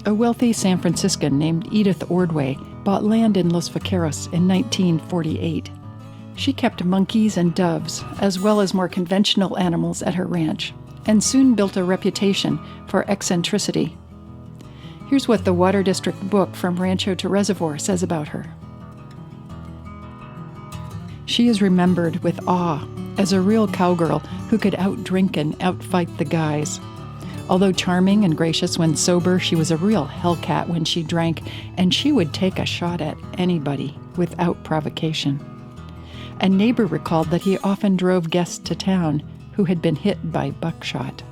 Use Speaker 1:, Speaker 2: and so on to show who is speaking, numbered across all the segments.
Speaker 1: A wealthy San Franciscan named Edith Ordway bought land in Los Vaqueros in 1948. She kept monkeys and doves, as well as more conventional animals at her ranch, and soon built a reputation for eccentricity. Here's what the Water District book From Rancho to Reservoir says about her. She is remembered with awe as a real cowgirl who could outdrink and outfight the guys. Although charming and gracious when sober, she was a real hellcat when she drank, and she would take a shot at anybody without provocation. A neighbor recalled that he often drove guests to town who had been hit by buckshot.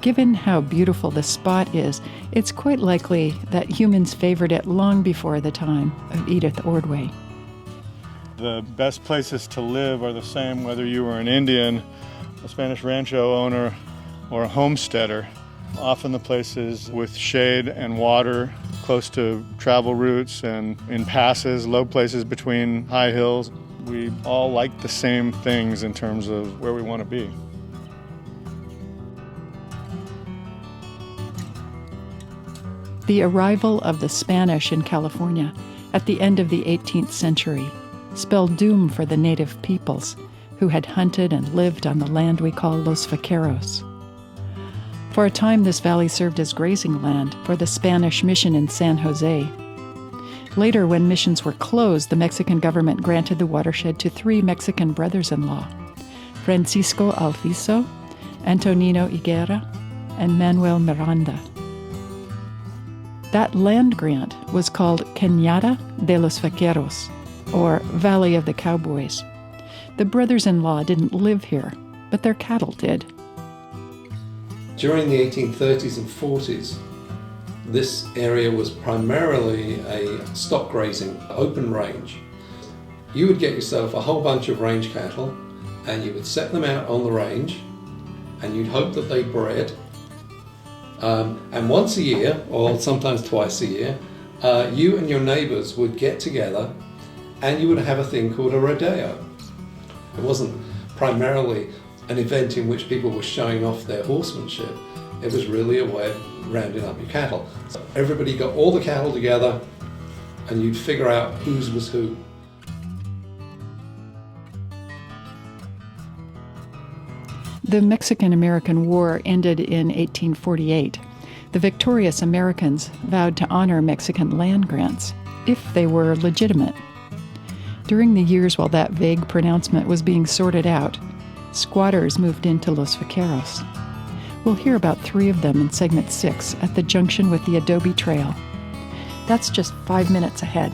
Speaker 1: Given how beautiful the spot is, it's quite likely that humans favored it long before the time of Edith Ordway.
Speaker 2: The best places to live are the same whether you were an Indian, a Spanish Rancho owner, or a homesteader. Often the places with shade and water, close to travel routes and in passes, low places between high hills. We all like the same things in terms of where we want to be.
Speaker 1: The arrival of the Spanish in California at the end of the 18th century spelled doom for the native peoples who had hunted and lived on the land we call Los Vaqueros. For a time, this valley served as grazing land for the Spanish mission in San Jose. Later, when missions were closed, the Mexican government granted the watershed to 3 Mexican brothers-in-law, Francisco Alviso, Antonino Higuera, and Manuel Miranda. That land grant was called Cañada de los Vaqueros, or Valley of the Cowboys. The brothers-in-law didn't live here, but their cattle did.
Speaker 3: During the 1830s and 40s, this area was primarily a stock grazing, open range. You would get yourself a whole bunch of range cattle, and you would set them out on the range, and you'd hope that they bred. And once a year, or sometimes twice a year, you and your neighbors would get together and you would have a thing called a rodeo. It wasn't primarily an event in which people were showing off their horsemanship. It was really a way of rounding up your cattle. So everybody got all the cattle together and you'd figure out whose was who.
Speaker 1: The Mexican-American War ended in 1848. The victorious Americans vowed to honor Mexican land grants if they were legitimate. During the years while that vague pronouncement was being sorted out, squatters moved into Los Vaqueros. We'll hear about 3 of them in segment 6 at the junction with the Adobe Trail. That's just 5 minutes ahead.